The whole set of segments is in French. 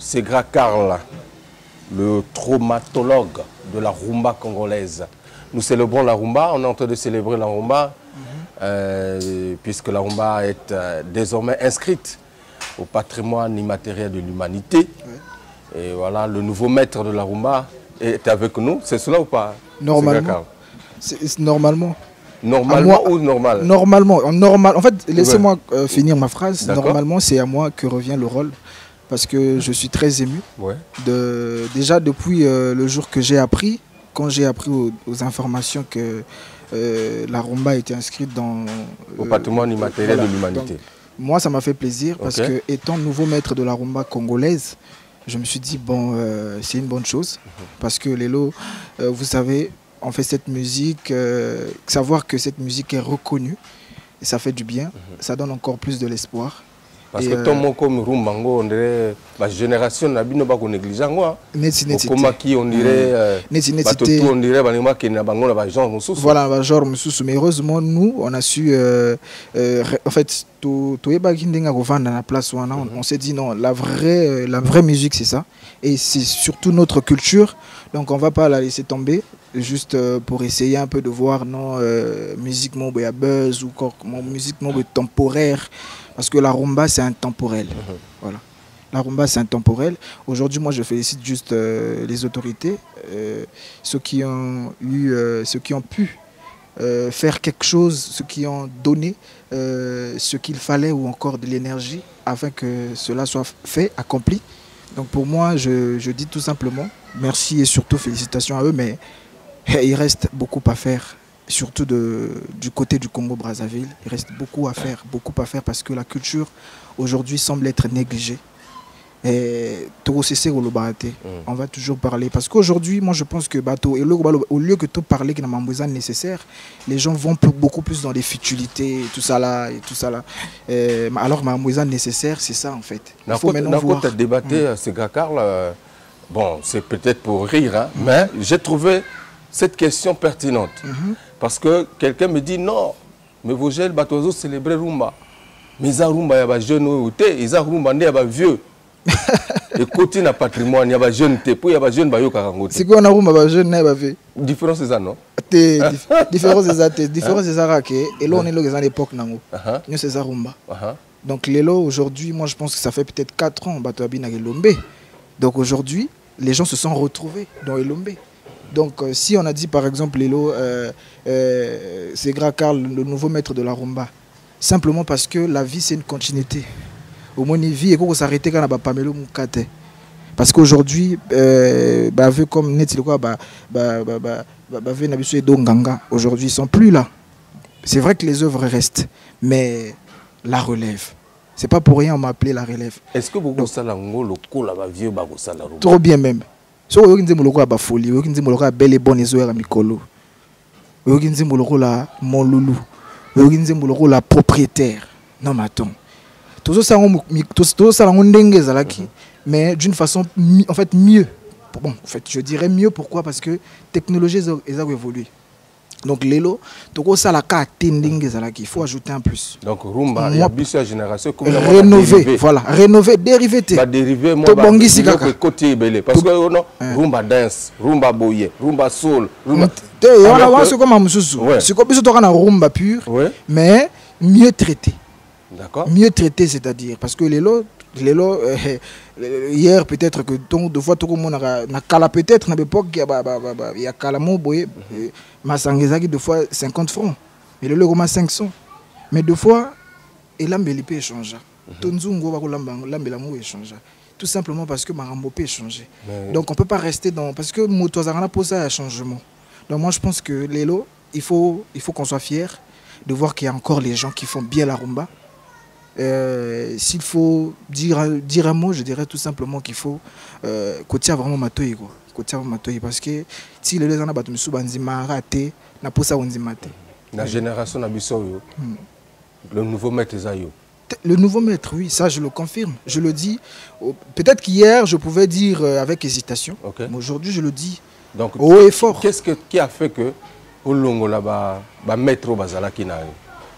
Segra Karl, le traumatologue de la rumba congolaise. Nous célébrons la rumba, on est en train de célébrer la rumba, puisque la rumba est désormais inscrite au patrimoine immatériel de l'humanité. Et voilà, le nouveau maître de la rumba est avec nous. C'est cela ou pas? Normalement. Normalement. Normalement ou normal? Normalement. En fait, laissez-moi finir ma phrase. Normalement, c'est à moi que revient le rôle. Parce que je suis très ému. Déjà, depuis le jour que j'ai appris, quand j'ai appris aux informations que la rumba a été inscrite au patrimoine immatériel de l'humanité. Moi, ça m'a fait plaisir parce que, étant nouveau maître de la rumba congolaise, je me suis dit, bon, c'est une bonne chose. Parce que Lelo, vous savez, on fait cette musique, savoir que cette musique est reconnue, et ça fait du bien, ça donne encore plus de l'espoir. Parce que tout le monde comme Rumbango, on dirait la génération n'a pas négligé. Comme qui on dirait, on dirait voilà, genre mais heureusement nous on a su en fait on s'est dit non, la vraie musique c'est ça, et c'est surtout notre culture, donc on va pas la laisser tomber juste pour essayer un peu de voir non musique mon buzz ou musique mon temporaire. Parce que la rumba, c'est intemporel. Voilà. La rumba, c'est intemporel. Aujourd'hui, moi, je félicite juste les autorités, ceux qui ont pu faire quelque chose, ceux qui ont donné ce qu'il fallait ou encore de l'énergie afin que cela soit fait, accompli. Donc pour moi, je dis tout simplement merci et surtout félicitations à eux, mais il reste beaucoup à faire. Surtout du côté du Congo-Brazzaville, il reste beaucoup à faire parce que la culture aujourd'hui semble être négligée. Et on va toujours parler. Parce qu'aujourd'hui, moi je pense que au lieu que tout parler qui n'a nécessaire, les gens vont beaucoup plus dans les futilités et tout ça là. Alors ma nécessaire, c'est ça en fait. Il faut maintenant voir. Quand tu as débattu, Segra Karl, bon, c'est peut-être pour rire, hein, mais j'ai trouvé cette question pertinente. Parce que quelqu'un me dit non, mais vos jeunes batoiseaux célébrer rumba. Mais ils ont rumba, il y a des jeunes, ils ont rumba, il y a des vieux. Et côté na patrimoine, il y a des jeunes, puis il y a des jeunes qui ont c'est quoi on a rumba, jeunes, il y a des différence c'est ça, non? Différence c'est ça, différence c'est ça, et là on est là à l'époque, nous c'est ça rumba. Donc les lots aujourd'hui, moi je pense que ça fait peut-être 4 ans, Batoabi Elombe. Donc aujourd'hui, les gens se sont retrouvés dans Elombe. Donc si on a dit par exemple Lelo, Segra Karl, le nouveau maître de la rumba, simplement parce que la vie c'est une continuité. Au moins une vie et qu'on s'arrête quand on a Pamelo Mukate. Parce qu'aujourd'hui, vu comme net aujourd'hui ils sont plus là. C'est vrai que les œuvres restent, mais la relève. C'est pas pour rien on m'a appelé la relève. Est-ce que vous savez le vieux rumba? Trop bien même. So vous avez dit ba folie, vous avez dit belle et bonne ezo ya mikolo. Vous avez dit mon loulou. Vous avez dit la propriétaire. Non mais attends. Tout ça mais d'une façon en fait mieux. Bon, en fait, je dirais mieux pourquoi parce que technologie les a évolué. Donc Lelo, il faut ajouter un plus. Donc Rumba, il y a plusieurs générations rénover, voilà, rénover, dériver. Dériver, moi, côté belé. Parce que Rumba dance, Rumba boye, Rumba soul, Rumba. C'est comme un c'est comme Rumba pur, mais mieux traité. D'accord. Mieux traité, c'est-à-dire parce que Lelo, hier peut-être que deux fois tout le monde a cala peut-être à l'époque il y a calamo boye masangezaki deux fois 50 francs mais le logo 500 mais deux fois et l'ambeli peut changer tonzungo va l'ambela mo échanger tout simplement parce que marambo peut changer donc on peut pas rester dans parce que motozarana pose ça un changement. Donc moi je pense que Lelo il faut qu'on soit fier de voir qu'il y a encore les gens qui font bien la rumba. S'il faut dire un mot, je dirais tout simplement qu'il faut côté vraiment matoyi quoi. Côté matoyi parce que si les gens battu musu banzima raté na posa onzimate. La génération nabiso le nouveau maître Zayo. Le nouveau maître, oui, ça je le confirme. Je le dis. Peut-être qu'hier je pouvais dire avec hésitation, mais aujourd'hui je le dis. Donc haut et fort. Qu'est-ce qui a fait que au longo là-bas maître au bazala qui n'a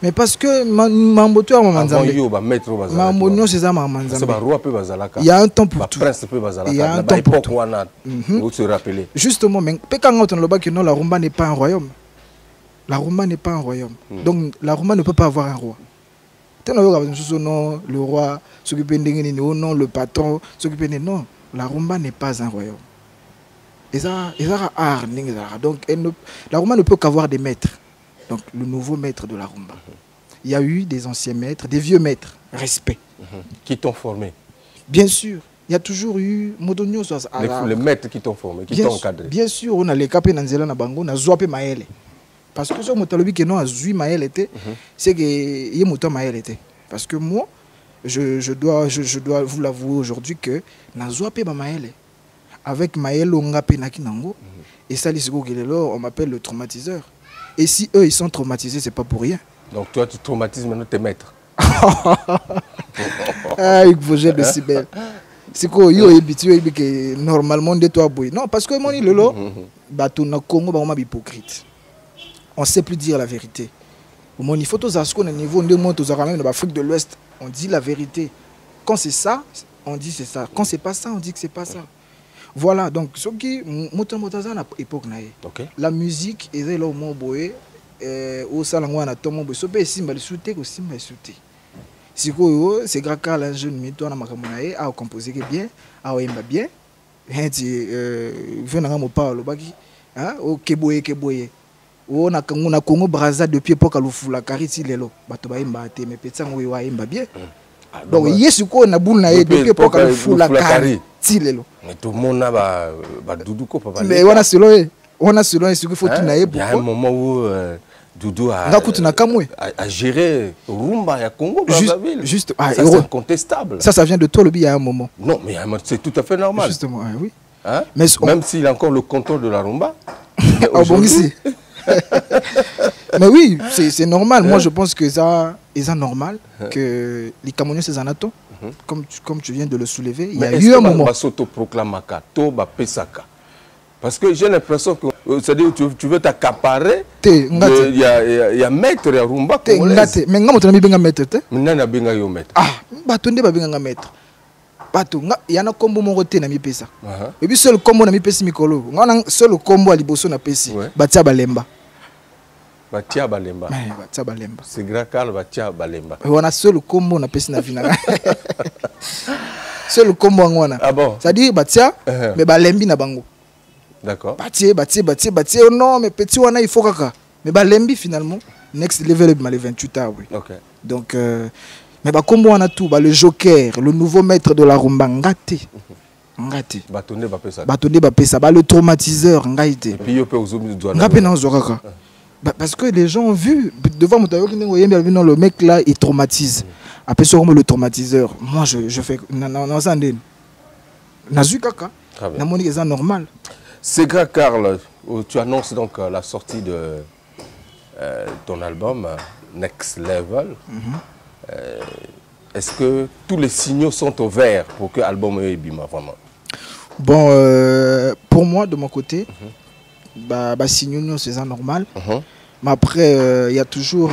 Mais parce que Mamboto a Mamanzambe. Il y a un temps pour tout. Il y a un temps pour tout. Vous se rappelez. Justement, mais non, la rumba n'est pas un royaume. La rumba n'est pas un royaume. Donc la rumba ne peut pas avoir un roi. Non, le roi, non, le patron, non, la rumba n'est pas un royaume. Donc la rumba ne peut qu'avoir des maîtres. Donc le nouveau maître de la rumba. Il y a eu des anciens maîtres, des vieux maîtres, respect. Qui t'ont formé? Bien sûr. Il y a toujours eu les maîtres qui t'ont formé, qui t'ont encadré. Bien sûr, on a les capés dans Zéla Nabango, on a Zouapé Maël. Parce que ce que non a Zoui Maël était, c'est que y a Maël était. Parce que moi, je dois vous l'avouer aujourd'hui que na Zouapé Maël. Avec Maël Ongapé Nakinango, et ça, on m'appelle le traumatiseur. Et si eux, ils sont traumatisés, c'est pas pour rien. Donc toi, tu traumatises maintenant tes maîtres. Ah, il faut gérer de si belle. C'est quoi, yo habitué que normalement de toi boy. Non, parce que mon lolo, bateau na Congo, bah on m'a hypocrite. On sait plus dire la vérité. Au moins, il faut tous asco au niveau de moi, tous même dans l'Afrique de l'Ouest, on dit la vérité. Quand c'est ça, on dit c'est ça. Quand c'est pas ça, on dit que c'est pas ça. Voilà, donc ce qui motomotaza na époque naé. La musique est là au mot boy. Au salon on a tout le monde. So be simba le souté ko simba souté. C'est grave car la jeune mito na makamonae a composé bien, a imba bien. Henti venanga mo parle baki, hein, o keboye. O na Congo Brazza depuis époque alufula kariti lelo. Bato ba imba te mais petsa ngo wa imba bien. Donc yesu ko na boule na depuis époque alufula kariti lelo. Mais tout le monde ba Doudou ko papa. Mais on a selon ce qu'il faut tout naé. Il y a un moment où Doudou a géré rumba à Congo Brazzaville. Juste, c'est incontestable. Ça vient de toi le billet à un moment. Non, mais c'est tout à fait normal. Justement, oui. Hein? Mais même s'il a encore le contrôle de la rumba. Bon, ici. Mais oui, c'est normal. Moi, je pense que ça est normal que les Camerounais, c'est un atout. Comme tu viens de le soulever. Il y a eu un moment. Parce que j'ai l'impression que c'est-à-dire tu veux t'accaparer. Il y a maître à rumba congolaise. Mais nga moto na binga maître te. Nana binga yo maître. Ah, bato nde ba binga maître. Bato nga yana kombo moko te na mi pesa. Et puis seul kombo na mi pesi mikolo. Nga seul kombo ali boso na pesi. Batia balemba. Batia balemba. Batia balemba. C'est grand car batia balemba. On a seul kombo na pesi na vina. Seul kombo ngwana. Ah bon. C'est-à-dire batia mais balembi na bango. D'accord. Bâtier, oh non, mais petit, on a, il faut kaka. Mais bah, l'embi finalement, next level, les 28 ans, oui. Ok. Donc, mais bah, comme on a tout, bah, le joker, le nouveau maître de la rumba, ngate. Ngate. Bâtonné, bah, ça. Bâtonné, bah, ça. Bah, le traumatiseur, ngate. Et puis, il peut aux hommes, ngapé dans Zoraka. Parce que les gens ont vu, devant mon tailleur, le mec là, il traumatise. Après, sur le traumatiseur, moi, je fais. Non, ça, Nazu kaka. Na moni, c'est normal. C'est grave, Karl. Tu annonces donc la sortie de ton album Next Level. Est-ce que tous les signaux sont au vert pour que l'album ait bima vraiment? Bon, pour moi, de mon côté, signaux, c'est normal. Mais après, il y a toujours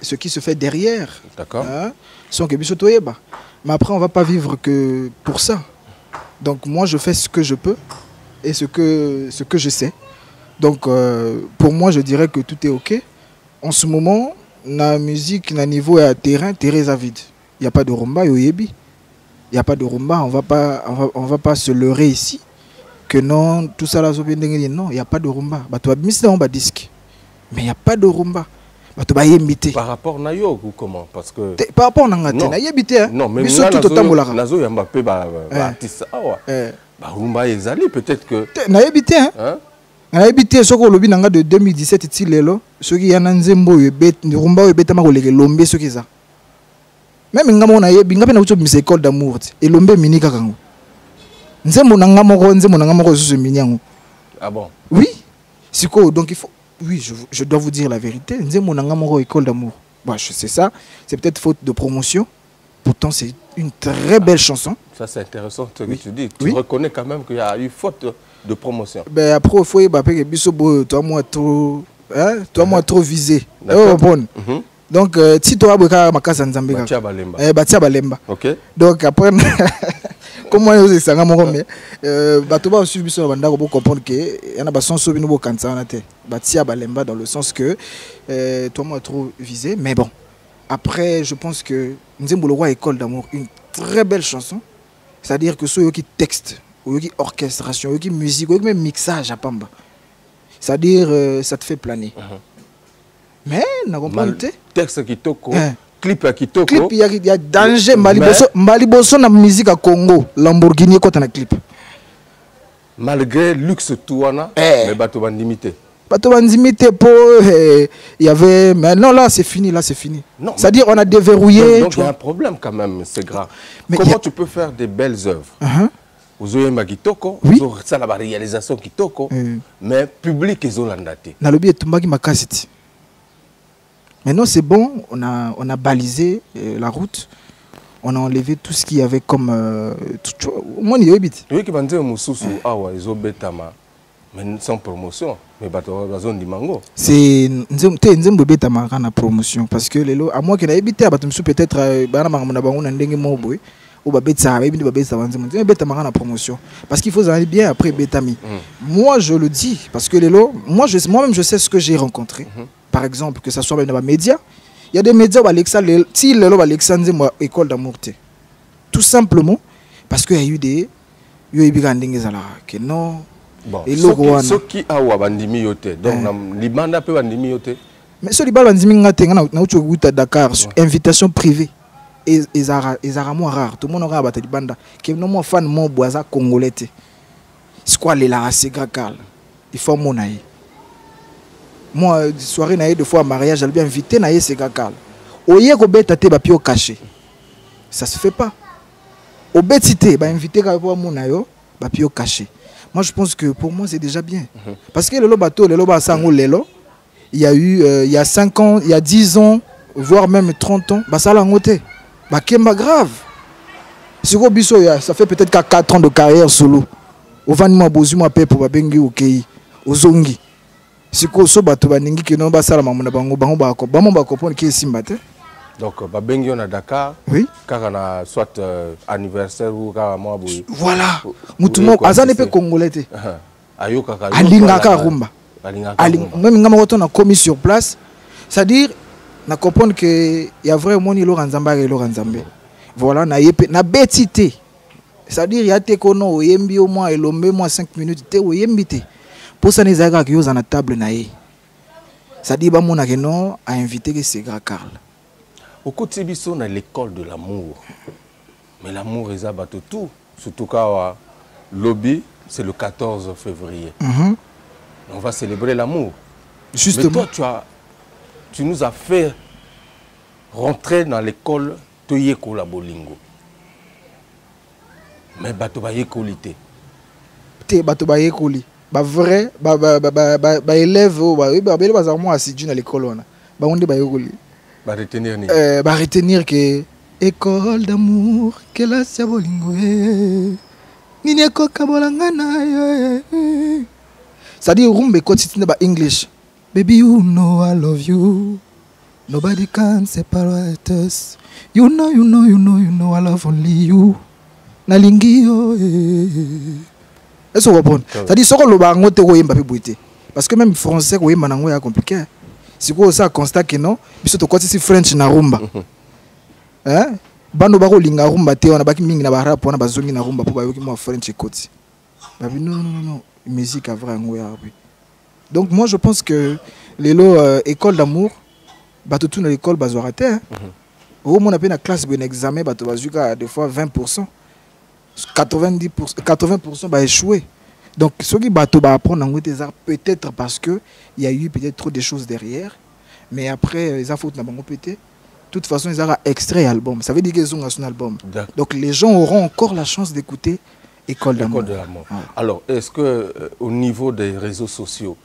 ce qui se fait derrière. D'accord. Mais après, on ne va pas vivre que pour ça. Donc moi, je fais ce que je peux et ce que je sais. Donc pour moi, je dirais que tout est OK. En ce moment, la musique, le niveau est à terrain à vide. Il n'y a pas de rumba, il n'y a pas de rumba. On va pas se leurrer ici. Que non, tout ça là, non, il n'y a pas de rumba. Tu vas miser un disque. Mais il n'y a pas de rumba. Par rapport à Nayo ou comment? Parce que par rapport à Nangate, non, mais tout autant Nazo y a Mbappé artiste rumba ezali peut-être que na habité hein. Na habité soko lobi nanga de 2017 ti lelo soki ya nzembo yebet rumba yebeta makoleke lombe soki za. Même ngamo na yebi ngape na uto mise école d'amour et lombe mini kakango. Nzembo nanga moko zo minyango. Ah bon? Oui. Siko donc il faut. Oui, je dois vous dire la vérité. Nzembo nanga moko école d'amour. Bah, je sais ça. C'est peut-être faute de promotion. Pourtant, c'est une très belle chanson. Ça, c'est intéressant ce que tu dis. Tu reconnais quand même qu'il y a eu faute de promotion. Ben, après, il faut que Bissobo, toi, moi, trop hein, toi moi trop visé. D'accord. Oh bon. Donc si toi boka makasa nzambe Batia Balemba. batia balemba. OK. Donc après comment on ça ngamo mais bato ba suivre biso banda ko comprendre que yana ba son so bino bo kanza na te. Batia balemba dans le sens que toi moi trop visé mais bon. Après je pense que Nzembo le roi école d'amour une très belle chanson. C'est-à-dire que ceux qui texte, qui orchestration, qui musique, même mixage à Pamba. C'est-à-dire ça te fait planer. Mais n'a pas texte qui toko, clip qui toko. Clip il y a danger Maliboso na musique à Congo, Lamborghini quand on a clip. Malgré luxe touana, mais bateau bandimité. Bateau bandimité pour il y avait mais non là c'est fini, là c'est fini. C'est-à-dire on a déverrouillé. Donc il y a un problème quand même, c'est grave. Mais comment tu peux faire des belles œuvres? Vous avez ma kitoko, vous avez ça la réalisation kitoko, mais public ils ont l'andaté. Na lobby tumbaki makasiti. Maintenant c'est bon, on a balisé la route, on a enlevé tout ce qu'il y avait comme moi il y a bit. Oui qui bandé mususu awa ils ont betama mais sans promotion, mais bateau la zone du mango. C'est nzembo betama na promotion parce que lelo à moi qui na habité bato peut-être bana mangana bango na ndenge mo boy. Ou ba betsa ba bini ba betsa banzemo betama na promotion parce qu'il faut aller bien après betami. Moi je le dis parce que moi-même je sais ce que j'ai rencontré. Par exemple que ça soit même dans les médias, il y a des médias où Alexa si lelo Alexandre moi école d'amour tout simplement parce qu'il y a eu des que non. Bon, ceux qui a bandimi yote donc libanda pe bandimi yote. Mais ceux qui bandimi ngate na ucho guta Dakar invitation privée. Et moi rare tout le monde aura battu banda que non moi fan mon boisa congolais c'est quoi les la c'est gagal il faut mon aïe moi soirée naïe de fois mariage j'allais bien inviter naïe c'est gagal au yé ko beta te ba pio caché ça se fait pas au betité ba inviter ka pour mon aïe ba pio caché moi je pense que pour moi c'est déjà bien parce que le bateau le ba sango lelo il y a eu il y a 5 ans il y a 10 ans voire même 30 ans ba ça la ngoté Bakemba grave. Ça fait peut-être 4 ans de carrière solo. Au vanima bozuma pe pour babengi okei. Ozongi. Siko so bato baningi ke no ba sala mamuna bango ba comprendre que simba te. Donc babengi on a Dakar. Oui. Car on a soit anniversaire ou car moi boy. Voilà. Mutumo azane pe congolais te. Ayoka ka. Alinga ka rumba. Même ngama woto na commis sur place. C'est-à-dire na comprendre que il y a vraiment ni Loranzamba et Loranzambe. Voilà na yepé na betité. C'est-à-dire il y a te kono oyembi au moins elombe moi 5 minutes te oyembi te. Pour ça les aga qui ont na table na yé. C'est-à-dire ba mona que non a invité que c'est grand Karl. Au côté biso na l'école de l'amour. Mais l'amour est abattu tout, surtout quand lobby c'est le 14 février. On va célébrer l'amour. Justement. Mais toi tu nous as fait rentrer dans l'école Toyeko la Bolingo. Mais bato ba yekoli te. Te bato ba yekoli. Ba vrai ba élève ba bele bazarmo assidu dans l'école ona. Ba onde ba yekoli. Ba retenir ni. Ba retenir que école d'amour que la sia Bolingo. Nini ekoka bolangana. Ça dit rumbe quotidien ba English. Baby, you know I love you. Nobody can separate us. You know I love only you. Nalingi yo. Est-ce que vous comprenez? C'est-à-dire que le bango te ko yemba pe buité. Parce que même français ko yemba nango ya compliqué. C'est quoi ça constat que non? Biso to kwati si French na rumba. Hein? Bando bako linga rumba te ona baki mingi na ba rap ona bazongi na rumba po ba yoki mo French koti. Babi non. Musique a vrai ngo ya abi. Donc moi je pense que les école d'amour, bateau tout dans l'école bazo raté. Au moins on a fait la classe un examen bateau bazuka des fois 20%, 80% va échouer. Donc ceux qui bateau va apprendre en des arts peut-être parce que il y a eu peut-être trop de choses derrière, mais après les infos n'a pas pété. De toute façon ils ont extrait album. Ça veut dire qu'ils ont un album. Donc les gens auront encore la chance d'écouter École d'amour. Alors est-ce que au niveau des réseaux sociaux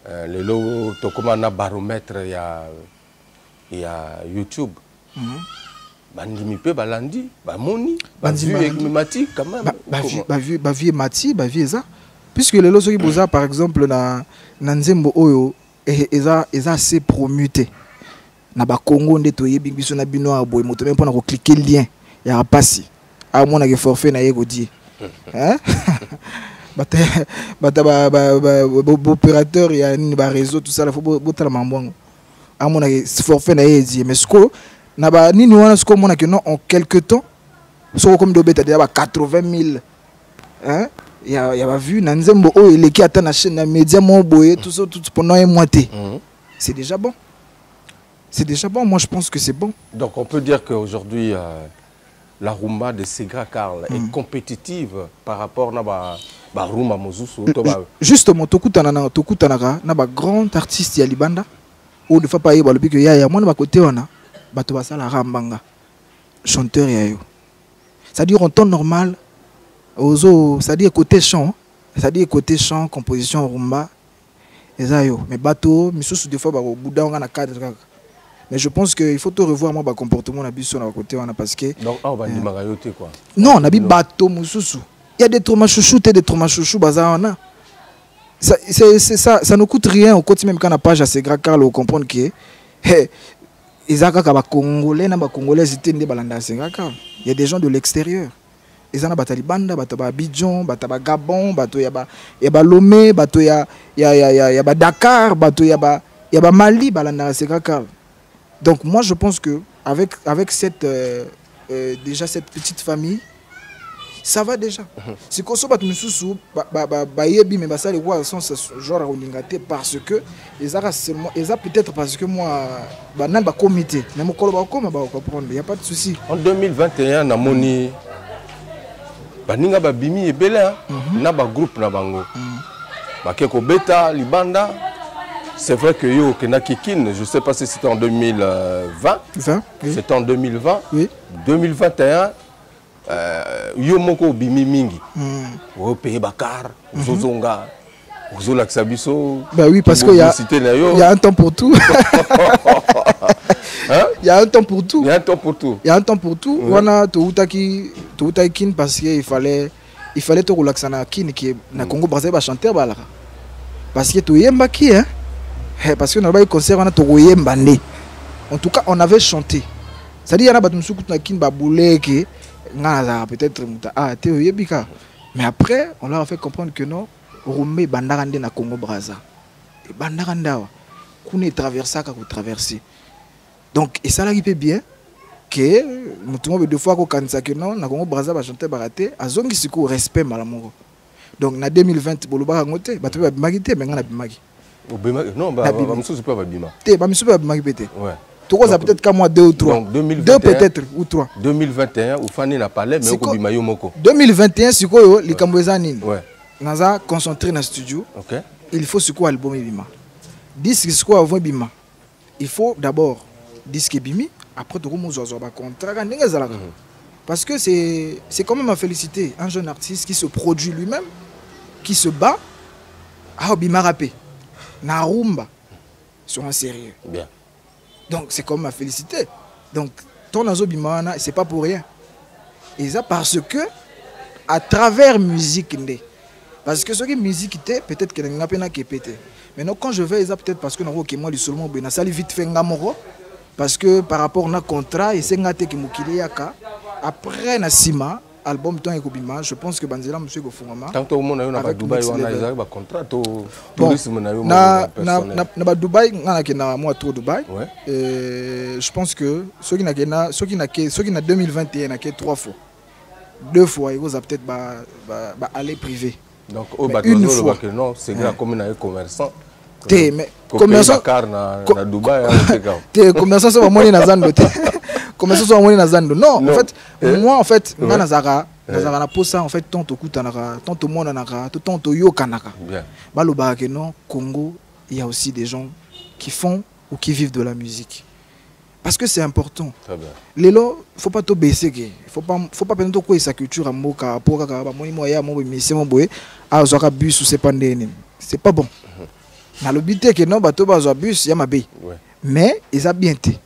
le logo tokomana baromètre il y a YouTube. Bandimi pe balandi bamoni bavu avec Mati quand même. Bavu Mati, bavu ça. Puisque le logo qui boza par exemple na Nzembo oyo eza assez promuté na ba Congo nde to yebi biso na bino aboy moto même pour na cliquer lien ya rapasi a mona ke forfait na yego di hein bata opérateur ya ni ba réseau tout ça la faut botala mambongo a mona ke forfait na yedi mais ce que na ba nini wana ce que mona ke non en quelque temps so comme do beta déjà ba 80 000 hein il y a vu na nzembo o il qui attend na chaîne na média mo boye tout ça tout pendant un mois c'est déjà bon. C'est déjà bon, moi je pense que c'est bon. Donc on peut dire qu'aujourd'hui, la rumba de Segra Karl est compétitive par rapport à la rumba Mozusu. Justement, Tokutanaka, na ba grand artiste ya Libanda, ou de fois pas yeba le que ya moi na côté wana, bato basala rambanga. Chanteur ya yo. C'est-à-dire en temps normal, c'est-à-dire côté chant, composition rumba, ezayo. Mais bato, misusu des fois ba bouda on a cadre. Mais je pense qu'il faut tout revoir mon comportement na biso na côté wana parce que donc on va dire magayoté quoi. Non, na bi bateau mususu. Il y a des traumas chouchous et des traumas chouchous bazana. Ça ne coûte rien au côté même quand la page à Segra Karl au comprendre que Isaka ka ba congolais na ba congolais c'était ndé balanda Segra Karl. Il y a des gens de l'extérieur. Ezana batalibanda bato ba Abidjan, bato ba Gabon, bato ya ba Lomé, bato ya ba Dakar, bato ya ba Mali balanda Segra Karl. Donc moi je pense que avec cette déjà cette petite famille ça va déjà. Si qu'on soit mususu yebi mais ça les voix sont genre oningate parce que ils a peut-être parce que moi nan ba comité mais mon koloba comme ba comprendre il y a pas de souci. En 2021 na moni baninga ba bimi ebele na ba groupe na bango. Ba keko beta libanda. C'est vrai que yo Kenakikin, je ne sais pas si c'était en 2020. Oui. C'était en 2020. Oui. 2021, yo moko bimi mingi. Au pays Bakar, Zozonga, Zola Xabiso. Bah oui, parce qu'il y a un temps pour tout. Hein? Il y a un temps pour tout. Il y a un temps pour tout. Il y a un temps pour tout. On a Toutaki parce qu'il fallait te relaxer na kin qui na Congo Brazzaville ba chanter balara. Parce que tu yemba qui hein. Parce que nous avons eu un concert, on a en tout cas, on avait chanté. C'est-à-dire qu'il y a des gens qui ont peut-être mais après, on leur a fait comprendre que non, Rumé Bandarande na Congo Brazza. Et Bandaranda, qu'on est traversé, qu'on traversé. Donc, et ça là, il peut bien que nous avons deux fois qu'on a que non, na Congo Brazza va chanter baraté, à zone qui se respect malamour. Donc, en 2020, Boloba a noté, bah tu vas magiter, mais on a bimagi. Non, bah, je pas Babima. Je pas Babima. Ouais. Tu vois, ça peut-être qu'à moi 2 ou 3. Donc 2021, 2 peut-être ou 3. 2021, ou Fanny n'a pas l'air, mais au Bima Yomoko. 2021, c'est quoi les Cambouezanines? Ouais. Nous avons concentré dans le studio. Ok. Il faut ce quoi album Bima. Disque c'est quoi avant Bima. Il faut d'abord disque Bimi, après tu remontes sur un contrat. Parce que c'est quand même à féliciter un jeune artiste qui se produit lui-même, qui se bat à Bima rappé. Narumba sur un sérieux. Bien. Donc c'est comme à féliciter. Donc ton Azo Bimana, c'est pas pour rien. Et ça parce que à travers musique parce que ce qui musique était peut-être que n'a pas qui pété. Mais non quand je vais ça peut-être parce que non que moi le seulement ben ça vite fait ngamoro parce que par rapport à un contrat et c'est ngate qui mukili yaka après na sima album temps ekobima je pense que banzela monsieur Gofungama tant au monde na ba Dubai wana ils ont ba contrat to tourisme na yo na ba Dubai ngana ke na moi trop Dubai je pense que ceux qui na 2021 na ke 3 fois 2 fois ils vont peut-être ba aller privé donc au une fois que non c'est grand comme na commerçant mais commerçant na Dubai te commerçant c'est vraiment na zando comme ça soit na zando non en fait moi en fait nga nazara na posa en fait tant to kutanaka tant to mona naka tant to yokanaka bien baloba que non Congo il y a aussi des gens qui font ou qui vivent de la musique parce que c'est important. Très bien. Lelo faut pas to baisser faut pas prendre quoi sa culture amoka pour ka ba moi ya mo mission mo boye a zoka bus ou c'est pas ndeni c'est pas bon na lobité que non bato ba zo bus ya mabe mais ils a bien été.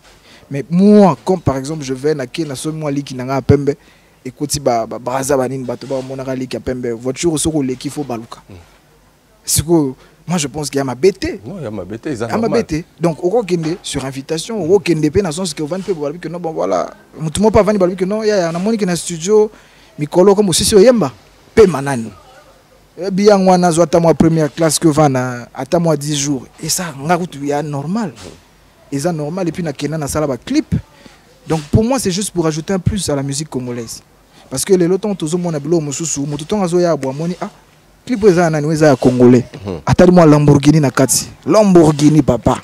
Mais moi, comme par exemple, je vais na seulement li qui n'a pembe, écoute braza banine bato ba monaka li ki pembe, voiture soko le ki faut baluka. Siko Moi, je pense qu'il y a ma BT. Non, il y a ma BT. Il y a ma BT. Donc, au Kende, sur invitation, au Kende, dans le sens que Van peut que non, bon voilà. Tout le monde pas Van que non, il y a un monique dans le studio, Mikolo comme aussi sur Yemba. Pe Manani. Bien, moi, n'a pas moi première classe que Van à moi 10 jours. Et ça, il y a normal. Et ça, normal. Et puis, na Kenan, na salaba clip. Donc, pour moi, c'est juste pour ajouter un plus à la musique congolaise. Parce que les lotons, tous les monde a bilo, moussousou, moutouton a zoya, boamoni, ah. Clip est congolais. Attends-moi Lamborghini na kati. Lamborghini papa.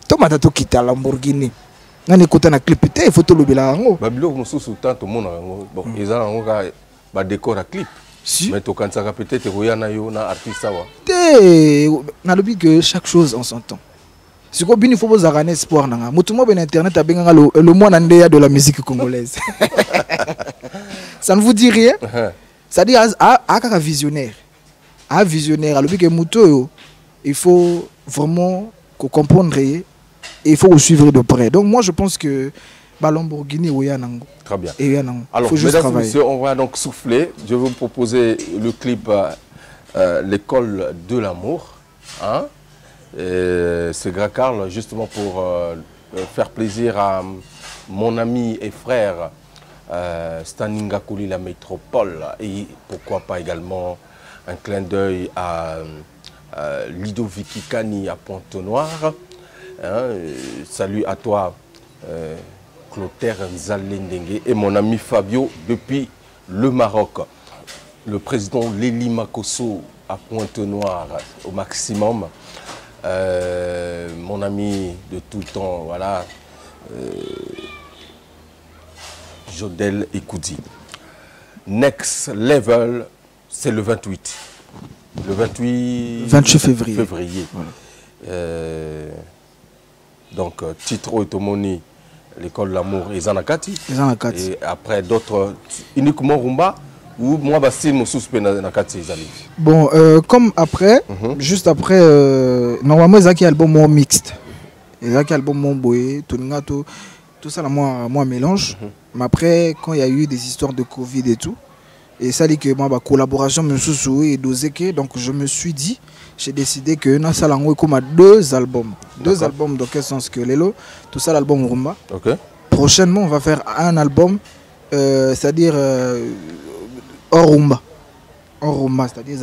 Tomata to kita Lamborghini. Nani kota na clip te photo lobela ngo. Ba bilo mususu tant to mona ngo. Bon, ezala ngo ka ba décor à clip. Si. Mais to kanza peut-être royana yo na artiste wa. Te na lobi que chaque chose en son temps. Si ko bini faut vous arranger espoir nanga. Mutumo ben internet a benga le mois ndeya de la musique congolaise. Ça ne vous dit rien? Ça dit à kaka visionnaire. À visionnaire, alors que Mouto, il faut vraiment comprendre et il faut suivre de près. Donc moi je pense que Lamborghini ou Yanango. Très bien. Alors, faut juste mesdames et messieurs, on va donc souffler. Je vais vous proposer le clip L'école de l'amour. Hein? C'est Grand Carl, justement pour faire plaisir à mon ami et frère Staninga Kouli, la métropole. Et pourquoi pas également un clin d'œil à Ludovic Kani à Pointe-Noire. Hein, salut à toi, Clotaire Nzalendenge, et mon ami Fabio depuis le Maroc. Le président Léli Makosso à Pointe-Noire au maximum. Mon ami de tout temps, voilà, Jodel Ekoudi. Next Level. C'est le 28. Le 28 février. Voilà. Donc, titre Otomoni, l'école de l'amour, et Zanakati. Et après d'autres, uniquement Rumba, ou moi, Bastille, Moussous, Nakati, bon, comme après, juste après, normalement, il y a un album moins mixte. Il y a un album moins boé, tout ça, moi, mélange. Mais après, quand il y a eu des histoires de Covid et tout, et ça dit que ma collaboration me soucie et dosé, donc je me suis dit, j'ai décidé que nous allons comme 2 albums. 2 albums dans quel sens que Lelo, tout ça l'album Rumba. Prochainement on va faire un album, c'est-à-dire hors Rumba. Hors Rumba, c'est-à-dire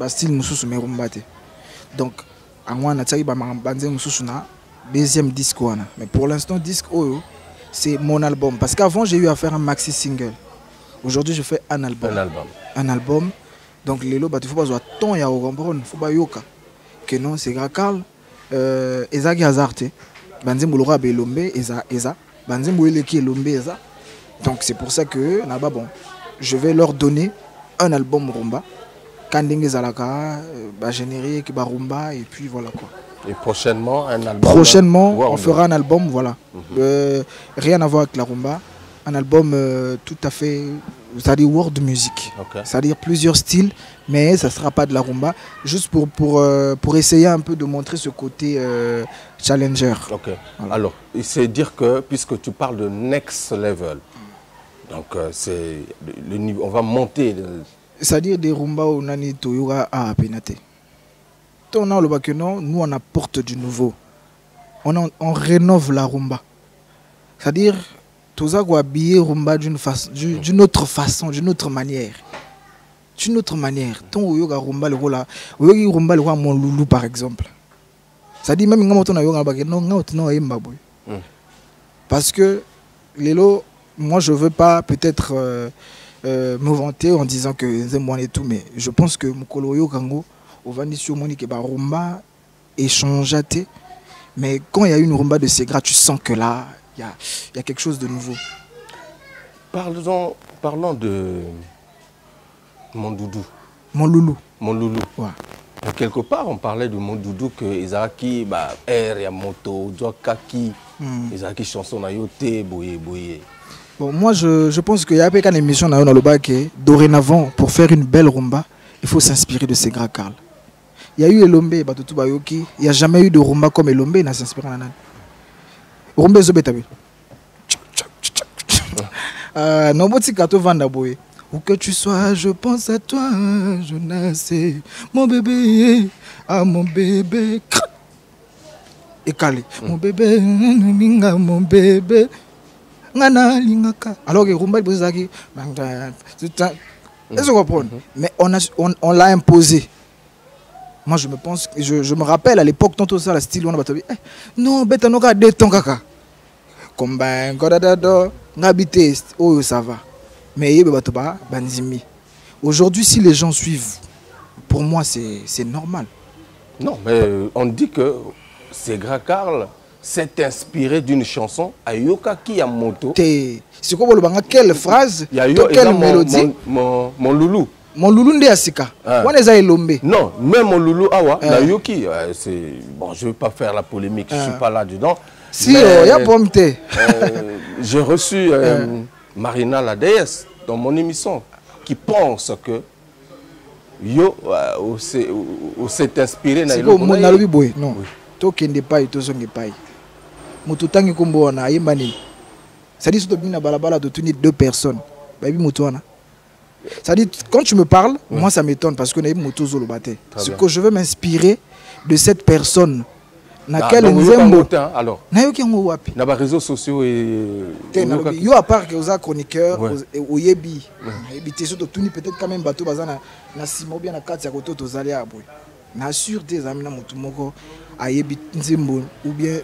style Moussous mais Rumba. Donc, à moi on a tchaï banze Moussous na deuxième disque. Mais pour l'instant disque c'est mon album. Parce qu'avant j'ai eu à faire un maxi single. Aujourd'hui, je fais un album. Un album. Donc, les lots, il faut pas avoir ton ya au comprendre. Il faut pas yoka. Que non, c'est Grand Carl. Eza qui hazarte. Banze moulora belombe eza. Banze moulé qui lombe eza. Donc, c'est pour ça que là-bas, bon, je vais leur donner un album rumba. Kandenge zalaka, générique, rumba, et puis voilà quoi. Et prochainement, un album. Prochainement, on fera un album, voilà. Rien à voir avec la rumba. Un album tout à fait, c'est-à-dire world music, c'est-à-dire plusieurs styles, mais ça ne sera pas de la rumba, juste pour essayer un peu de montrer ce côté challenger. Voilà. Alors, c'est dire que, puisque tu parles de next level, donc c'est le niveau, on va monter. C'est-à-dire des rumba où nani toyura a pénaté. Nous on apporte du nouveau, on rénove la rumba, c'est-à-dire tout ça quoi habiller rumba d'une autre façon, d'une autre manière. D'une autre manière. Ton yoga rumba le rôle là, yoga rumba le roi mon loulou par exemple. Ça dit même quand on a yoga bagé non boy. Parce que Lélo, moi je veux pas peut-être me vanter en disant que c'est moi et tout, mais je pense que mukolo yoga ngo au vandisio moni que ba rumba échange até. Mais quand il y a une rumba de Segra, tu sens que là il y a quelque chose de nouveau. Parlons de mon doudou. Mon loulou. Mon loulou. Ouais. Quelque part, on parlait de mon doudou que Isaki, air, Yamoto, Dwakaki, Isaki chanson na yote, boye. Bon, moi je pense qu'il y a une émission dans le bac que dorénavant, pour faire une belle rumba, il faut s'inspirer de ces grands Carl. Il y a eu Elombe, Batutu Bayoki, il n'y a jamais eu de rumba comme Elombe, il n'a s'inspiré en Anan. Rumba Zobetabi. Non, bon, si kato vanda boy. Où que tu sois, je pense à toi, Jonas. Mon bébé, ah mon bébé. Et calé. Mon bébé, mon bébé. Alors que Rumba, est-ce que vous comprenez? Mais on l'a imposé. Moi, je me rappelle à l'époque, tantôt ça, la style, on a dit, non, bête, on a des temps, kaka. Comme ben, godadado, n'habité, oh, ça va. Mais il y a banzimi. Aujourd'hui, si les gens suivent, pour moi, c'est normal. Non, mais on dit que Segra Karl s'est inspiré d'une chanson à Yoka Kiyamoto. C'est quoi quelle phrase? Il y a eu quelle mélodie? Mon loulou. Mon loulou ndé asika. Non, même mon loulou awa, na yoki. Bon, je ne vais pas faire la polémique, je ne suis pas là-dedans. Si, il y a pomme. J'ai reçu Marina la déesse dans mon émission qui pense que yo s'est inspiré na iloko. Non. Tokende pai tozonge pai. Mutu tangi kombo na yemba nini. Ça dit surtout na balabala de tenir deux personnes. Baby mutu wana. Ça dit quand tu me parles, moi ça m'étonne parce que na yemba mutu zo lo baté. Ce que je veux m'inspirer de cette personne. Naquelle nzembo alors. Na yoki ngo wapi? Na ba réseaux sociaux et yo à part que aux chroniqueurs au yebi. Yebi te surtout tuni peut-être quand même bateau bazana na simo bien na kati ya koto tozali aboy. Na sûr des amis na mutu moko ayebi nzembo ou bien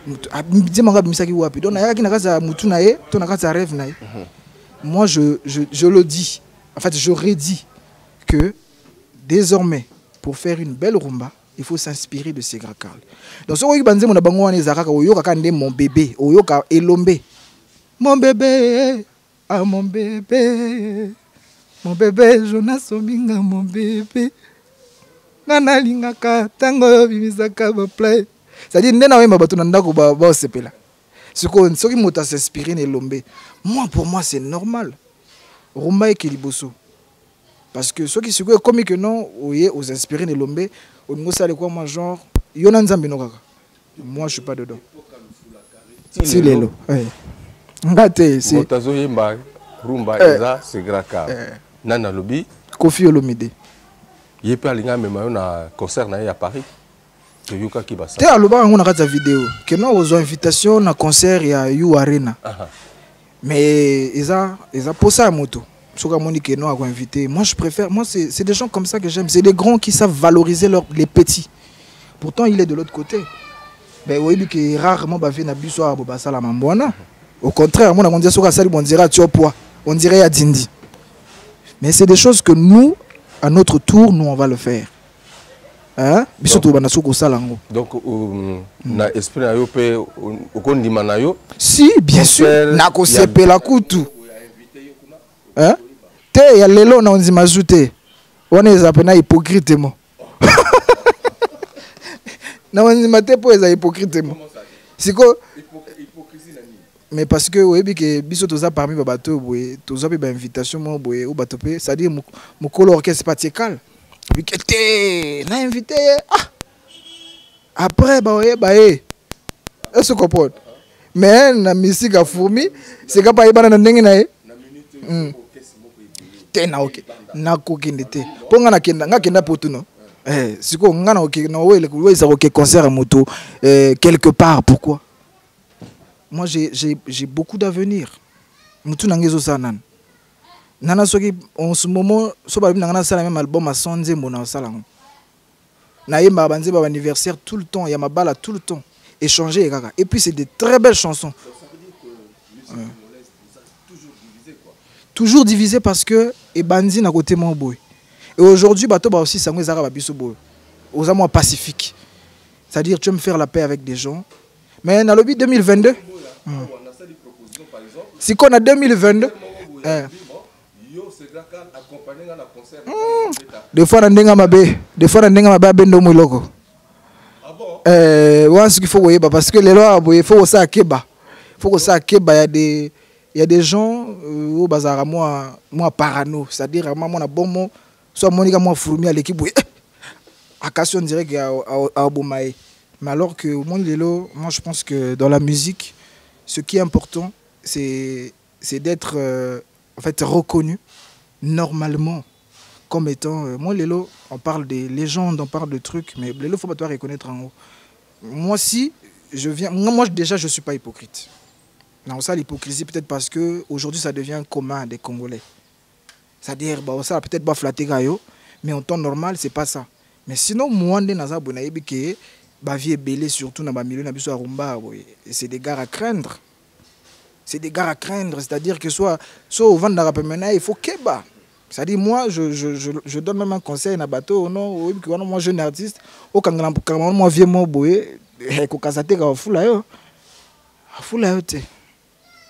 nzemanga bimisaki wapi. Donc na yaki na kati ya mutu na ye, to na kati ya rêve na ye. Moi je le dis. En fait, j'aurais dit que désormais pour faire une belle rumba, il faut s'inspirer de Segra Karl. Donc, si vous avez mon bébé, elombe. Mon bébé, ah mon bébé, Jonas Ominga, mon bébé. Nana lingaka, tango bimisaka ba play. C'est-à-dire, nena wema batu nandako ba sepela. Ce qui m'a s'inspiré elombe. Moi, pour moi, c'est normal. Rumba et Kiliboso. Parce que ceux qui se disent comme que non, aux inspirés elombe. Moi, je suis pas dedans. Si lelo. Ngate si. Motazo yemba rumba eza Segra Karl. Nana lobi. Kofi Olomide. Yepe alinga mema na concert na à Paris. Que Yuka Kibasa. Te aloba ngona kata vidéo. Que non aux invitations na concert ya You Arena. Mais eza pour ça moto. Moi je préfère, c'est des gens comme ça que j'aime, c'est des grands qui savent valoriser les petits. Pourtant il est de l'autre côté. Ben oui, que rarement bavé na biso a bobasa la mambona. Au contraire, moi on dit ça on dirait Tiopoa, on dirait à Dindi. Mais c'est des choses que nous à notre tour nous on va le faire. Hein? Biso to bana soko salango. Donc na esprit na yo pe okondima na yo. Si, bien sûr, na ko sepela kutu. Hein? Te ya lelo na onzi mazute. On est appelé hypocrite mo. Na onzi mate po eza hypocrite mo. Siko hypocrisie na ni. Mais parce que oui que biso toza parmi ba bato boye, toza pe ba invitation mo boye ou bato pe, ça dit mo kolo orchestre patical. Puis que te na invité après ba oye ba e. Est-ce que comprendre? Mais na musique a fourmi, c'est ka pa ibana na ndenge na e. Na ok na kokende te ponga na kenda nga kenda potuno siko nga na ok na wele kuweza ok concert moto quelque part. Pourquoi? Moi j'ai beaucoup d'avenir. Mutu nangezo sanan nana soki en ce moment so ba bina na sala même album à sonzembo na sala na yemba banze ba anniversaire tout le temps, il y a ma balle tout le temps échanger kaka et puis c'est des très belles chansons. Toujours divisé parce que et bandi na côté mon boy. Et aujourd'hui bato ba aussi sango ezara ba biso boy. Aux amours pacifiques. C'est-à-dire tu veux me faire la paix avec des gens. Mais dans le but 2022 si qu'on a 2022 des fois na ndenga mabe, des fois na ndenga mabe bendo muloko. Once qu'il faut voyer parce que les lois boy faut ça keba. Faut que ça keba il y a des gens au bazar moi parano, c'est-à-dire moi na bon mot soit monika moi fourmi à l'équipe à question direct à Obomae. Mais alors que au monde lelo, moi je pense que dans la musique ce qui est important c'est d'être en fait reconnu normalement, comme étant... moi, Lélo, on parle des légendes, on parle de trucs, mais Lélo, il ne faut pas toi reconnaître en haut. Moi, si je viens... Moi, déjà, je ne suis pas hypocrite. Non, ça, l'hypocrisie, peut-être parce qu'aujourd'hui, ça devient commun des Congolais. C'est-à-dire, bah, ça peut-être pas flatter, mais en temps normal, ce n'est pas ça. Mais sinon, moi, ma vie est belle, surtout dans le milieu de Rumba. C'est des gars à craindre. C'est des gars à craindre. C'est-à-dire que soit au vent de il faut keba. C'est-à-dire, moi, je donne même un conseil à bateau. Non, moi, jeune artiste, moi, vieux, moi, boye,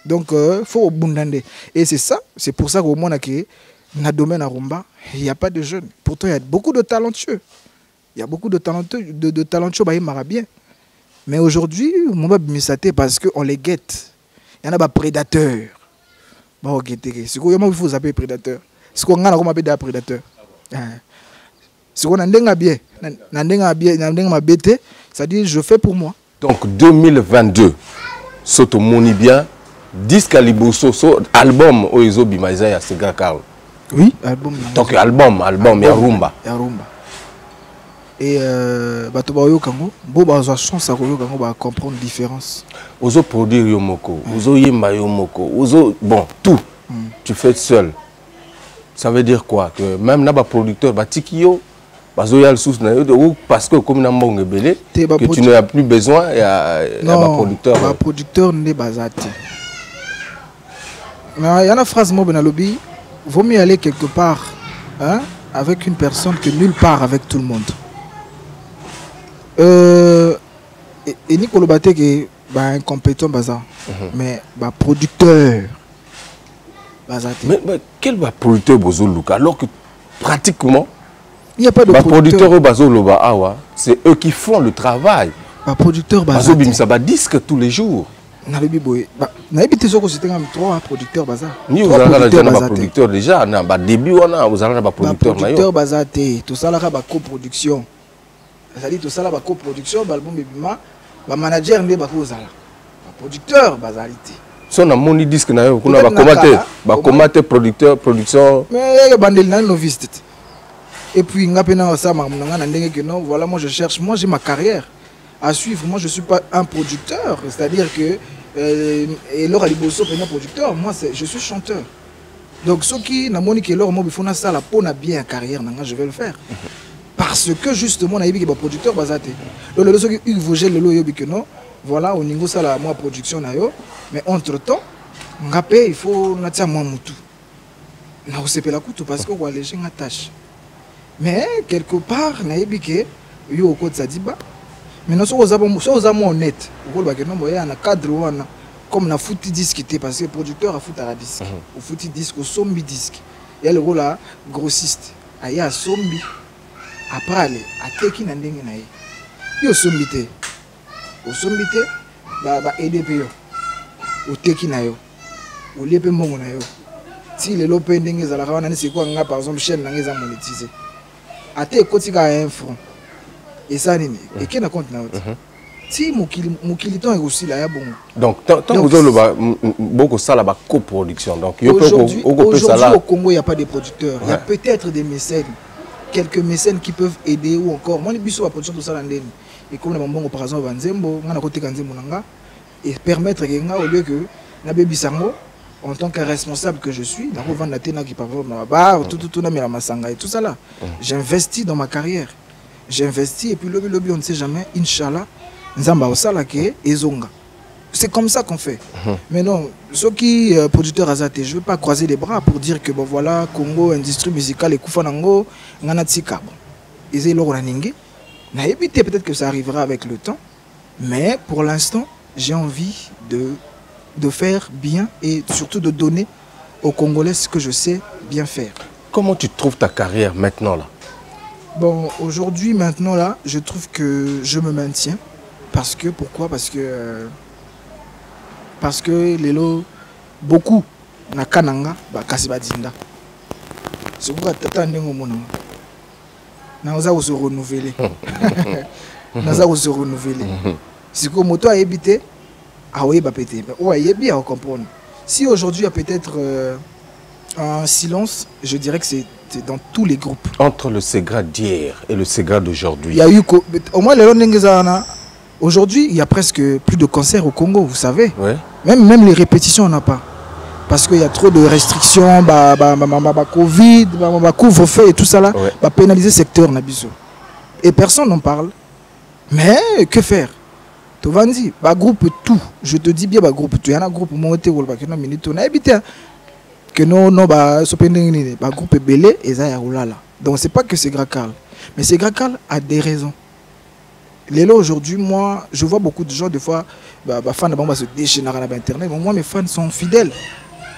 donc, il faut abonder. Et c'est ça, c'est pour ça qu'au moins, dans le domaine à Rumba, il n'y a pas de jeunes. Pourtant, il y a beaucoup de talentueux. Il y a beaucoup de talentueux, bah, il marra bien. Mais aujourd'hui, on va misater parce qu'on les guette. Il y en a des prédateurs. Bon, c'est quoi il faut appeler prédateur? C'est quoi on appelle des prédateurs? C'est quoi on a bien, c'est-à-dire je fais pour moi. Donc 2022, Soto Moni bien, disque Aliboso, album Oizo Bimaïza ya Sega Karl. Oui, album. Donc album, ya Rumba. Ya Rumba. Et bato ba yo kango, bo ba zo chance à koyo kango ba comprendre différence. Ozo produire yo moko, ozo yemba yo moko, ozo bon tout. Tu fais seul. Ça veut dire quoi? Que même na ba producteur ba tikio bazo ya le sous na yo parce que comme na mbonge belé que tu n'as plus besoin et à ba producteur. Ba producteur ne bazate. Mais il y a une phrase moi ben lobby, vaut mieux aller quelque part hein, avec une personne que nulle part avec tout le monde. Et Nicolas Baté qui est incompétent bazar, mais producteur bazate. Mais quel producteur bozo Luka alors que pratiquement il n'y a pas de producteur au bazo loba awa, c'est eux qui font le travail. Producteur bazate. Bazo bimisa ba disque tous les jours. Nabi boy, nabi te soko c'était comme 3 producteurs bazar. Ni vous avez déjà ba producteur déjà na ba début wana vous avez ba producteur na yo. Producteur bazate, tout ça là ba coproduction. C'est-à-dire tout ça là ba coproduction, ba album bibima, ba manager ne ba ko zala. Ba producteur bazalité. Son a moni disque na yo kuna ba commenter producteur production. Mais bandel na novice. Et puis ngapena ça ma ngana ndenge que non, voilà moi je cherche, moi j'ai ma carrière à suivre. Moi je suis pas un producteur, c'est-à-dire que et Laura Liboso est un producteur, moi je suis chanteur. Donc ceux qui n'a moni que Laura moi il faut na ça la peau na bien carrière je vais le faire. Parce que justement, on a dit que le producteur basaté. Donc, le qui il faut gérer le loyer que non. Voilà, au niveau ça la moi production na yo. Mais entre temps, il faut natia moi mutu. Na osepe la couteau parce que on les gens attache. Mais quelque part, na dit que yo au côté ça dit bah. Mais non, so aux amours honnête. Au côté que non, il y a un cadre wana comme na fouti disque parce que producteur a foutu à la disque. Au fouti disque, au sombi disque. Il y a le rôle là grossiste. Il y a sombi. Après aller à teki na ndenge na ye yo sombité ba EDP yo o teki na yo o lepe mbongo na yo ti le lope ndenge za la wana ni c'est quoi nga par exemple chaîne na ngeza monétiser ate kotika 1 franc et ça nini et qui na compte na autre si mokili ton aussi là ya bongo donc tant vous avez beaucoup ça là ba coproduction donc aujourd'hui au Congo il y a pas de producteurs il y a peut-être des mécènes quelques mécènes qui peuvent aider ou encore moi les biso la production de ça l'année et comme les bongo par exemple Vanzembo ngana côté Kanzembo nanga et permettre que nga au lieu que na bebi sango en tant que responsable que je suis na revendre la tena qui par exemple ba tout na mela masanga et tout ça là j'investis dans ma carrière j'investis et puis le lobby on ne sait jamais inchallah nzamba osala ke ezonga. C'est comme ça qu'on fait. Mais non, ceux qui producteurs azaté, je ne veux pas croiser les bras pour dire que bon voilà, Congo, industrie musicale et Koufanango, Nganatsika. Ils ont l'oraningue. n'a évité, peut-être que ça arrivera avec le temps, mais pour l'instant, j'ai envie de faire bien et surtout de donner aux Congolais ce que je sais bien faire. Comment tu trouves ta carrière maintenant là? Bon, aujourd'hui, maintenant là, je trouve que je me maintiens. Parce que, pourquoi? Parce que les lots, beaucoup, na kananga, ba kasiba dinda. C'est pourquoi t'attendais au monde. Nous allons se renouveler. Nous allons se renouveler. Si comme moto a habité, ah oui, bah pété. Ouais, il est bien à comprendre. Si aujourd'hui il y a peut-être En silence, je dirais que c'est dans tous les groupes. Entre le Ségra d'hier et le Ségra d'aujourd'hui. Il y a eu au moins les aujourd'hui, il y a presque plus de concerts au Congo, vous savez. Ouais. Même les répétitions, on n'a pas. Parce qu'il y a trop de restrictions, Covid, couvre-feu et tout ça là, va pénaliser le secteur Nabiso. Et personne n'en parle. Mais que faire? Tovandi, groupe tout. Je te dis bien, groupe tout. Il y en a un groupe monté ou le minute. On a habité que non, groupe belé et ça y a là. Donc c'est pas que c'est Gracal. Mais c'est Gracal a des raisons. Là aujourd'hui, moi, je vois beaucoup de gens, des fois, fans de se déchaîner sur Internet. Moi, mes fans sont fidèles.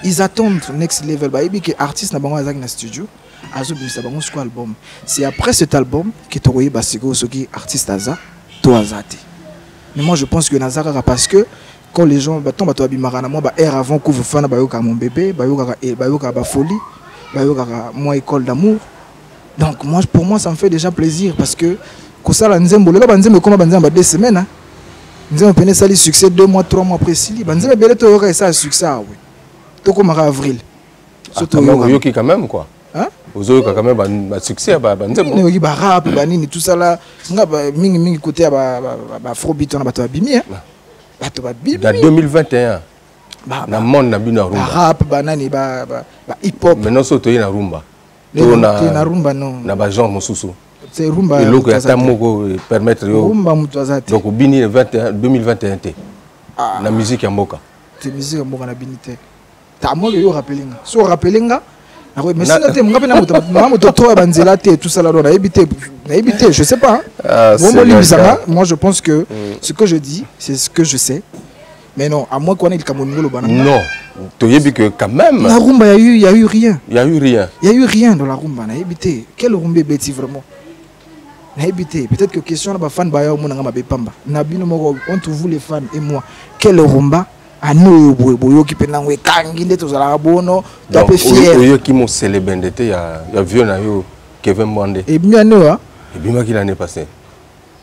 Ils attendent next level. Et que artiste n'a pas dans le studio. Album. C'est après cet album que tu as dit artiste Aza, toi Azate. Mais moi, je pense que Nazara, parce que quand les gens tombent à Bimarana, air avant que vous faites mon bébé, folie, moi école d'amour. Donc moi, pour moi, ça me fait déjà plaisir parce que quand ça la nzembo, là banzembo comme banzembo 2 semaines, nzembo peine ça le succès 2 mois 3 mois après si, banzembo belé to yoka ça succès oui. To comme avril. Surtout yoki quand même quoi. Hein? Vous avez quand même un succès banzembo. Ne yoki ba rap banini tout ça là, nga mingi côté ba afrobeat on ba to bimi hein. Ba to ba bimi. En 2021. Na monde na bina rumba. Rap banani ba hip hop. Maintenant surtout na rumba. Na rumba non. Na ba genre mosusu. C'est rumba. Et l'eau qui a moko permettre rumba mutwazate. Donc bini 2021 t. Na musique ya mboka. C'est musique ya mboka na binité. Ta mo yo rappelinga. So rappelinga. Mais si tu as tout ça là, on a évité, je sais pas. Moi je pense que ce que je dis, c'est ce que je sais. Mais non, à moins qu'on ait le Cameroun. Non, tu as vu que quand même. La rumba, il n'y a eu rien. Il n'y a eu rien. Il n'y a eu rien dans la rumba. On a évité. Quel rumba est vraiment? On a évité. Peut-être que question de fan Baya ou Monanga Bepamba. Nabino Moro, entre vous les fans et moi, quel rumba? À nous, qui peut nous kanginde tous à la bono, tapé fier. Oyo qui m'ont célébré, il y a vieux nayo Kevin Mwande. Et bien nous hein. Et bien qui l'année passée.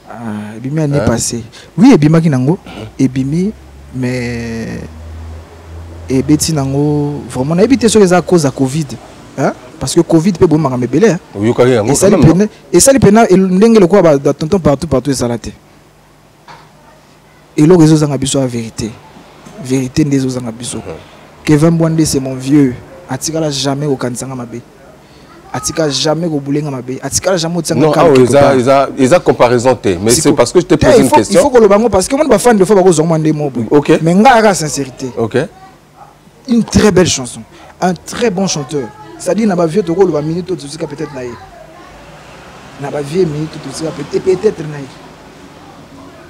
Ah, et bien l'année passée. Oui, et bien qui nango, et bimi, mais et beti nango vraiment on a évité sur les à cause de Covid, hein? Parce que Covid peut bon m'amener belé. Hein? Et ça les peine et n'engue le quoi bah tonton partout et salaté. Et le réseau zanga biso la vérité. Vérité des autres en Kevin Mwande c'est mon vieux. Atikala jamais au Kansanga Mabe. Atikala jamais au Boulenga Mabe. Atikala jamais au Tsanga. Non, ils ont comparaison. Mais c'est parce que je te pose une question. Il faut que le bango parce que moi je suis fan de fois parce que Mwande mo. OK. Mais ngara sincérité. OK. Une très belle chanson. Un très bon chanteur. Ça dit na ba vieux toko le ba minute tout ça peut-être naïe. Na ba vieux minute tout ça peut-être naïe.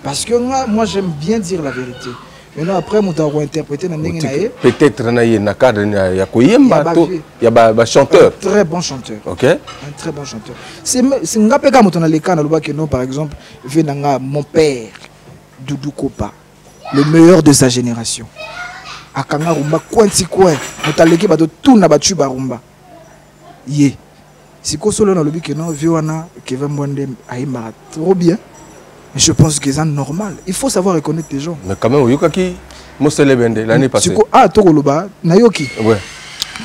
Parce que moi j'aime bien dire la vérité. Maintenant après on doit interpréter dans peut-être naïe na cadre ya koyemba to ya ba chanteur. Un très bon chanteur. OK. Un très bon chanteur. C'est ngapé ka mutona le kana loba que non par exemple venanga mon père Doudou Kopa, le meilleur de sa génération. Akanga rumba kwenti kwe mutaleki ba to tout na batu ba rumba. Yé. Si ko solo na lobi que non viwana Kevin Mwande aima trop bien. Je pense que c'est normal. Il faut savoir reconnaître les gens. Mais quand même, Yukaki, Moselebende, l'année passée. Ah, Togoloba, Nayoki. Ouais.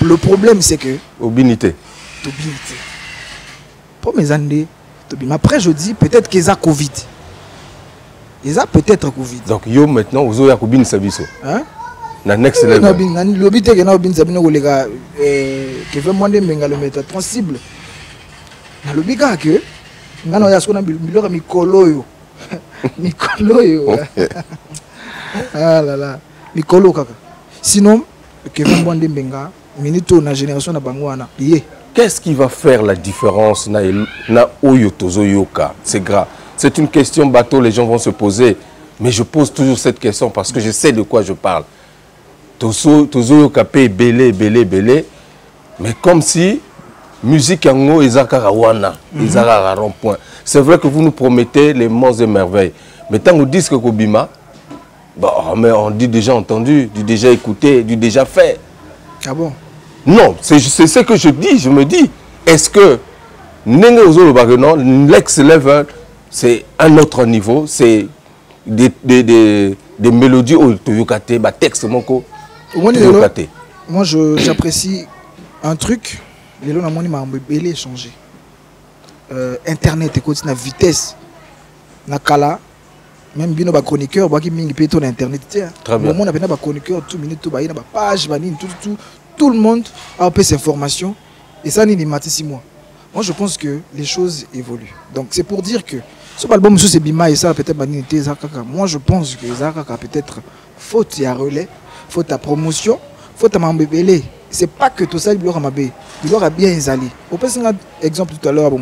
Le problème, c'est que. Obinité. Obinité. Pour mes années, mais après, je dis peut-être qu'ils ont Covid. Ils ont peut-être Covid. Donc, yo maintenant, vous avez Covid Sabiso. Hein? Na next level. L'obité que na Obin Sabino, les gars, qui veut demander le méthode sensible. Na l'obika que. Ngano ya skona biloko mikolo yo. Mikolo yo. Ah là là. Mikolo kaka. Sinon, Kevin Mwande Mbenga, minito na génération na bangwana. Qu'est-ce qui va faire la différence na oyo tozo yoka? C'est grave. C'est une question bateau, les gens vont se poser. Mais je pose toujours cette question parce que je sais de quoi je parle. Tozo yoka pe belé. Mais comme si musique yango ezakara wana, ezakara rond-point. C'est vrai que vous nous promettez les monts et merveilles. Mais tant qu'on dit que Kobima, bah, mais on dit déjà entendu, du déjà écouté, du déjà fait. Ah bon? Non, c'est ce que je dis. Je me dis, est-ce que l'ex-level, c'est un autre niveau, c'est des mélodies au Toyokate, des textes, moi j'apprécie un truc, les lois n'ont pas belé changé. Internet et continue la vitesse. Na kala, même bino ba chroniqueur, ba qui mingi péton internet. Très bien. Au moment on a ba chroniqueur, tout minute, tout ba ina ba page, ba tout le monde a un peu ces informations. Et ça n'y maté 6 mois. Moi je pense que les choses évoluent. Donc c'est pour dire que ce album c'est Bima et ça peut-être banité Zakaka. Moi je pense que Zakaka peut-être faute à relais, faute à promotion, faute à m'embébélé. C'est pas que tout ça il aura mabé. Il aura bien exalé. Au plus un exemple tout à l'heure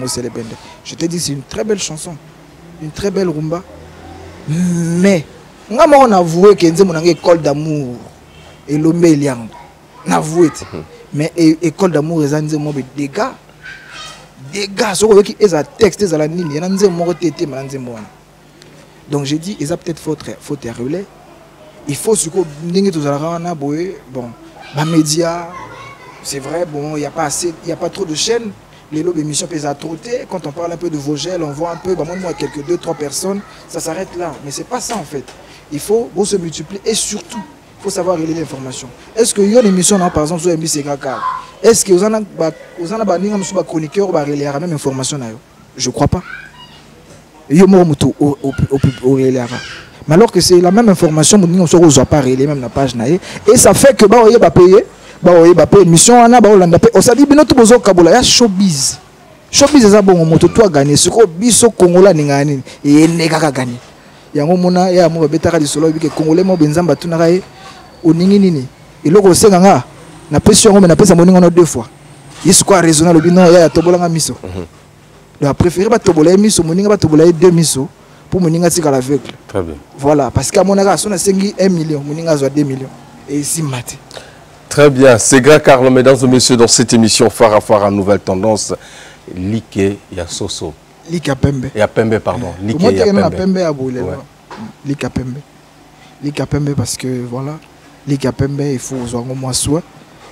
je te dis c'est une très belle chanson. Une très belle rumba. Mais on a avoué qu'il y a une école d'amour et l'homme est liant. On a avoué. Mais école d'amour ils ont des dégâts. Des gars, ceux qui ont texte, ils ont la ligne, ils ont des mots. Donc j'ai dit, ils ont peut-être faute à relais. Il faut ce que bon, les médias, c'est vrai, bon, il n'y a pas assez, il n'y a pas trop de chaînes. Les lots d'émissions peuvent être trotter. Quand on parle un peu de Vogel, on voit un peu, bon, moi, quelques 2-3 personnes, ça s'arrête là. Mais c'est pas ça en fait. Il faut se multiplier et surtout, il faut savoir relayer l'information. Est-ce qu'il y a une émission, par exemple, sur MBC Gaka? Est-ce que vous en avez un chroniqueur qui relayer la même information? Je ne crois pas. Il y a mais alors que c'est la même information, on ne peut pas relayer même la page. Et ça fait que vous avez payé. Une émission, on s'est dit que nous avons showbiz. Showbiz, c'est bon, on a gagné. Ce que biso Congolais n'gagné et n'ega gagné. Il y a un moment où il y a un bétara du solo que Congolais mo benzamba tunarai au nini. Et le gosse ganga na pression on na pesa moninga no 2 fois. Il se quoi raisonner le bino ya tobolanga miso. Donc préférer ba tobola miso moninga ba tobola 2 miso pour moninga tika l'aveugle. Très bien. Voilà parce qu'à mon avis on a 1 million, moninga a 2 millions et ici maté. Très bien, c'est Grand Carlo, mesdames et messieurs, dans cette émission phare à phare à nouvelle tendance, Like Yasoso. Like Pembe. Pembe, pardon. Like Pembe à Boulé. Like Pembe. Like Pembe parce que voilà, Like Pembe, il faut aux moins soin,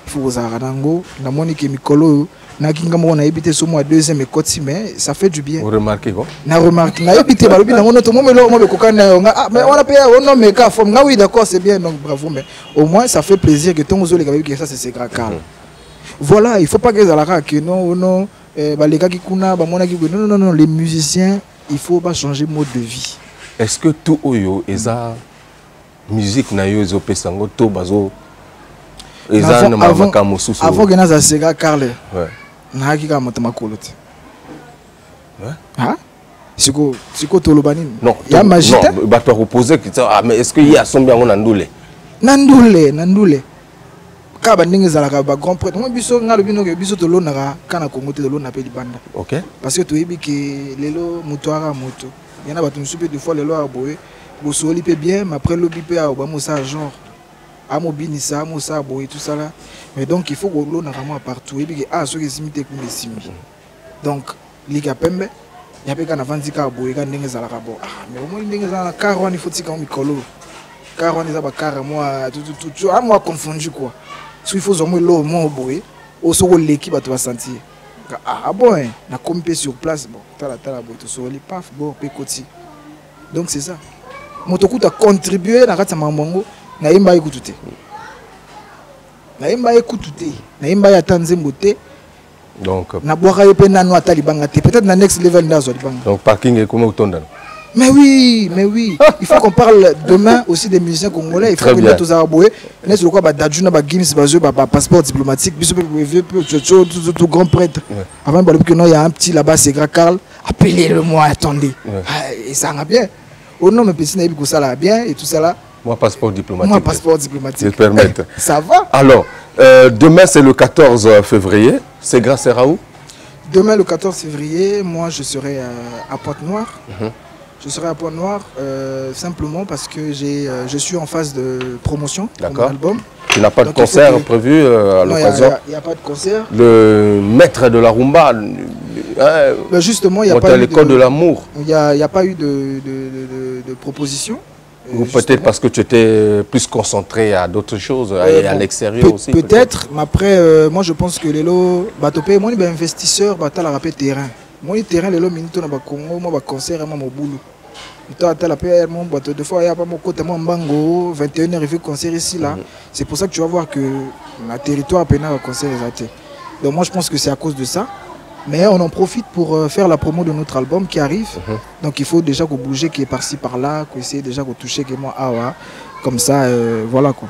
il faut aux aradango, la monique et Mikolo, na kinga mo na habité sur moi 2e école mais ça fait du bien. Vous remarquez quoi? Na remarque, na habité balobi na mono to mo melo mo be kokana ah mais on a payé on non mais ka forme na oui d'accord c'est bien donc bravo mais au moins ça fait plaisir que ton zo les gars que ça c'est Grand Carlo. Voilà, il faut pas que ça la que non bah les gars qui kuna bah mona qui non les musiciens il faut pas changer mode de vie. Est-ce que tout oyo eza musique na yo zo pesango to bazo avant que nous ayons Grand Carlo, nous avons un colote. C'est quoi tout le banine? Non, il y a magie. Non, tu as reposé que mais est-ce qu'il y a son bien en Nandoulé? Nandoulé. Quand on est à la grand prêtre, moi, je suis à l'Onara, quand on a commenté de l'Ona Banda. Ok. Parce que tu as dit que les lots moutouara moto. Il y en a qui sont des fois les lots à boyer. Vous solez bien, mais après le bipé à Obama, ça genre. Amobinisa, Moussa, Boy, tout ça là. Mais donc il faut que l'on a vraiment partout. Et puis, ceux qui sont mis comme des donc, Liga Pembe, il y a pas qu'un avant d'ika Boy, il y a des gens mais au moins, il y a des gens car il faut que tu Mikolo. Car on est à car moi, tout, à moi confondu quoi. Il faut au moins l'eau, mon Boy, au second l'équipe va te sentir. Ah bon, na compé sur place, bon, t'as la boy, tout sur les paf, bon, pécoti. Donc c'est ça. Motoku a contribué à la Mambango. Naimba écoute naimba ya tanzembo te donc na boira pe nanu atali banga te peut-être na next level ndazo banga donc parking est comment autonome. Mais oui il faut qu'on parle demain aussi des musiciens congolais il faut que nous tous aboyer n'est ce quoi ba dadjuna ba Guinness ba passeport diplomatique biso tout grand prêtre avant que non il y a un petit là-bas c'est Grand Carlo appelez-le-moi attendez et ça va bien au nom mais petit na ça là bien et tout ça là. Moi, passeport diplomatique. Moi, passeport diplomatique. Je permettre. Ça va. Alors, demain, c'est le 14 février. C'est grâce à où? Demain, le 14 février, moi, je serai à Pointe-Noire. Je serai à Pointe-Noire simplement parce que je suis en phase de promotion de mon album. Tu n'as pas de concert prévu à l'occasion? Il n'y a pas de concert. Le maître de la rumba, justement, il n'y a pas eu l'école de l'amour. Il n'y a pas eu de proposition. Ou peut-être parce que tu étais plus concentré à d'autres choses, à l'extérieur aussi. Peut-être, mais après, moi je pense que les lots, moi je suis investisseur, je suis terrain. Moi, le terrain, les lots, je suis Congo, moi je concert, je suis boulot. Des fois, il y a pas mon côté, moi, Mbango, 21h, il fait concert ici, là. C'est pour ça que tu vas voir que le territoire a un concert. Donc moi je pense que c'est à cause de ça. Mais on en profite pour faire la promo de notre album qui arrive. Donc il faut déjà qu'on bouge, qui est par-ci par-là, qu'on essaie déjà qu'on touche, que moi, ah ouais. Comme ça, voilà quoi.